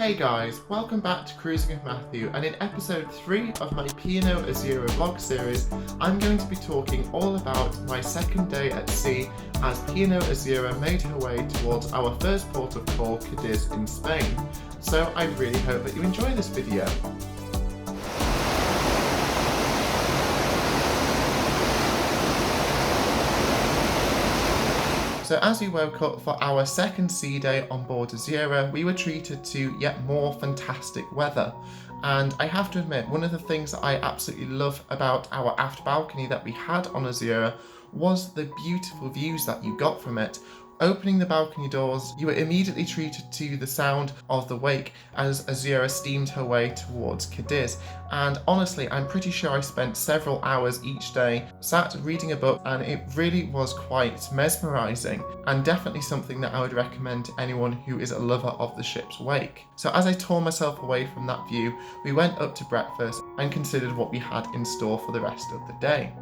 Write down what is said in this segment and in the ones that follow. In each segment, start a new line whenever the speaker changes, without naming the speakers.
Hey guys, welcome back to Cruising with Matthew, and in episode 3 of my P&O Azura vlog series, I'm going to be talking all about my second day at sea as P&O Azura made her way towards our first port of call, Cadiz in Spain. So I really hope that you enjoy this video. So as we woke up for our second sea day on board Azura, we were treated to yet more fantastic weather. And I have to admit, one of the things that I absolutely love about our aft balcony that we had on Azura was the beautiful views that you got from it. Opening the balcony doors, you were immediately treated to the sound of the wake as Azura steamed her way towards Cadiz. And honestly, I'm pretty sure I spent several hours each day sat reading a book, and it really was quite mesmerising and definitely something that I would recommend to anyone who is a lover of the ship's wake. So as I tore myself away from that view, we went up to breakfast and considered what we had in store for the rest of the day.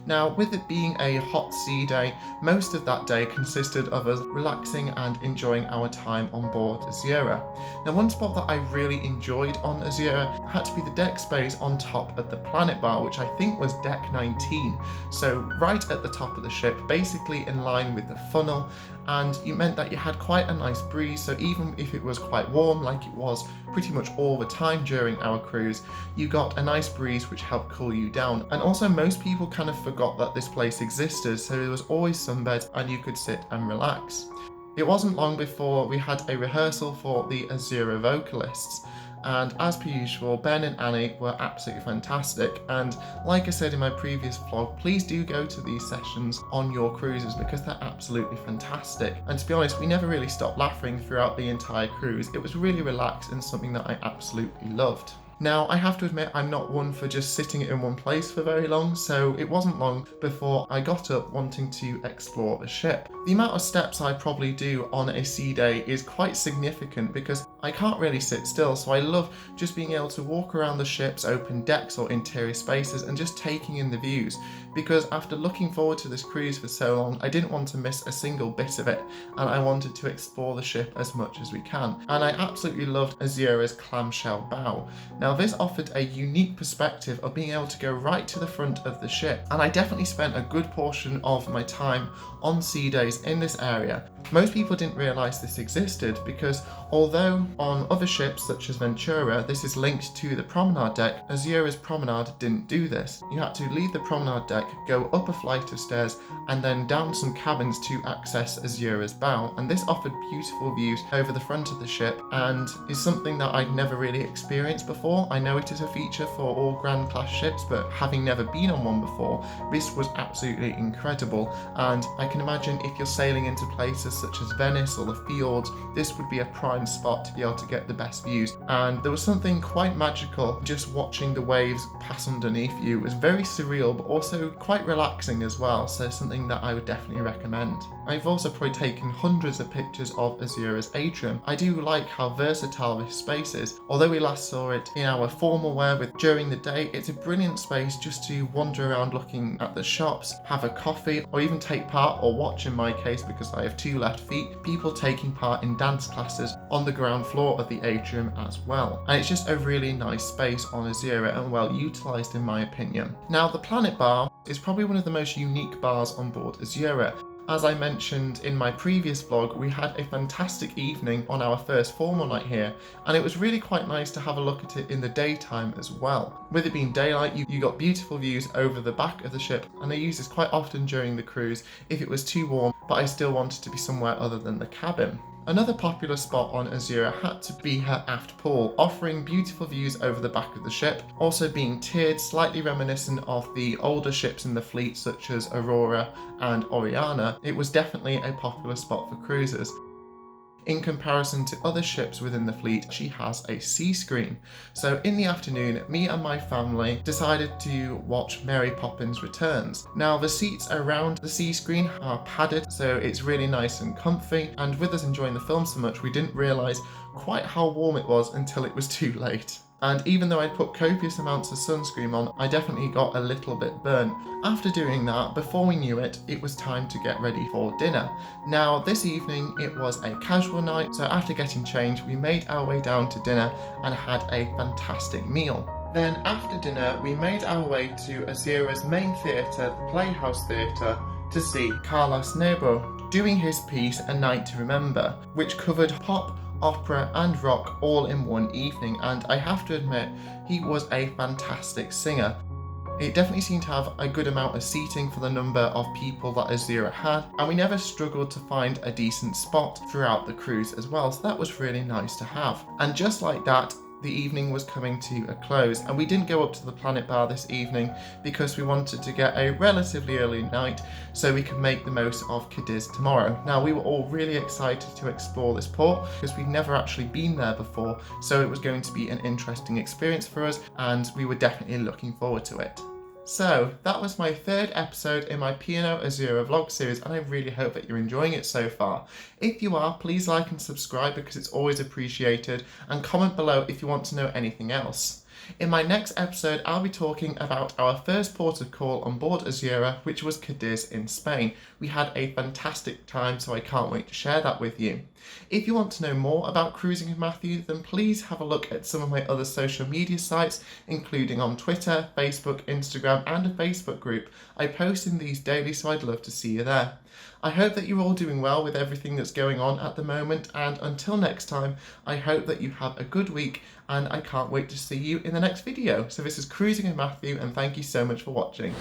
Now, with it being a hot sea day, most of that day consisted of us relaxing and enjoying our time on board Azura. Now, one spot that I really enjoyed on Azura had to be the deck space on top of the planet bar, which I think was deck 19. So right at the top of the ship, basically in line with the funnel, and it meant that you had quite a nice breeze. So even if it was quite warm, like it was pretty much all the time during our cruise, you got a nice breeze which helped cool you down. And also most people kind of forgot that this place existed, so there was always sunbeds and you could sit and relax. It wasn't long before we had a rehearsal for the Azura vocalists. And as per usual, Ben and Annie were absolutely fantastic. And like I said in my previous vlog, please do go to these sessions on your cruises because they're absolutely fantastic. And to be honest, we never really stopped laughing throughout the entire cruise. It was really relaxed and something that I absolutely loved. Now, I have to admit, I'm not one for just sitting in one place for very long, so it wasn't long before I got up wanting to explore the ship. The amount of steps I probably do on a sea day is quite significant because I can't really sit still, so I love just being able to walk around the ship's open decks or interior spaces and just taking in the views, because after looking forward to this cruise for so long, I didn't want to miss a single bit of it, and I wanted to explore the ship as much as we can. And I absolutely loved Azura's clam-shell bow. Now, this offered a unique perspective of being able to go right to the front of the ship, and I definitely spent a good portion of my time on sea days in this area. Most people didn't realise this existed because although on other ships such as Ventura this is linked to the promenade deck, Azura's promenade didn't do this. You had to leave the promenade deck, go up a flight of stairs and then down some cabins to access Azura's bow, and this offered beautiful views over the front of the ship and is something that I'd never really experienced before. I know it is a feature for all Grand Class ships, but having never been on one before, this was absolutely incredible. And I can imagine if you're sailing into places such as Venice or the fjords, this would be a prime spot to be able to get the best views. And there was something quite magical just watching the waves pass underneath you. It was very surreal, but also quite relaxing as well, so something that I would definitely recommend. I've also probably taken hundreds of pictures of Azura's atrium. I do like how versatile this space is. Although we last saw it in our formal wear during the day, it's a brilliant space just to wander around looking at the shops, have a coffee, or even take part, or watch in my case because I have two left feet, people taking part in dance classes on the ground floor of the atrium as well. And it's just a really nice space on Azura and well utilised in my opinion. Now, the Planet Bar is probably one of the most unique bars on board Azura. As I mentioned in my previous vlog, we had a fantastic evening on our first formal night here, and it was really quite nice to have a look at it in the daytime as well. With it being daylight, you got beautiful views over the back of the ship, and I used this quite often during the cruise if it was too warm, but I still wanted to be somewhere other than the cabin. Another popular spot on Azura had to be her aft pool, offering beautiful views over the back of the ship, also being tiered, slightly reminiscent of the older ships in the fleet such as Aurora and Oriana. It was definitely a popular spot for cruisers. In comparison to other ships within the fleet, she has a sea screen. So in the afternoon, me and my family decided to watch Mary Poppins Returns. Now, the seats around the sea screen are padded, so it's really nice and comfy, and with us enjoying the film so much, we didn't realise quite how warm it was until it was too late. and even though I'd put copious amounts of sunscreen on, I definitely got a little bit burnt. After doing that, before we knew it, it was time to get ready for dinner. Now this evening it was a casual night, so after getting changed we made our way down to dinner and had a fantastic meal. Then after dinner we made our way to Azura's main theatre, the Playhouse Theatre, to see Carlos Nebo doing his piece A Night to Remember, which covered pop, opera and rock all in one evening, and I have to admit he was a fantastic singer. It definitely seemed to have a good amount of seating for the number of people that Azura had, and we never struggled to find a decent spot throughout the cruise as well, so that was really nice to have. And just like that, the evening was coming to a close, and we didn't go up to the Planet Bar this evening because we wanted to get a relatively early night so we could make the most of Cadiz tomorrow. Now we were all really excited to explore this port because we'd never actually been there before, so it was going to be an interesting experience for us and we were definitely looking forward to it. So that was my third episode in my P&O Azura vlog series, and I really hope that you're enjoying it so far. If you are, please like and subscribe because it's always appreciated, and comment below if you want to know anything else. In my next episode, I'll be talking about our first port of call on board Azura, which was Cadiz in Spain. We had a fantastic time, so I can't wait to share that with you. If you want to know more about cruising with Matthew, then please have a look at some of my other social media sites, including on Twitter, Facebook, Instagram, and a Facebook group. I post in these daily, so I'd love to see you there. I hope that you're all doing well with everything that's going on at the moment, and until next time, I hope that you have a good week, and I can't wait to see you in the next video. So this is Cruising with Matthew, and thank you so much for watching.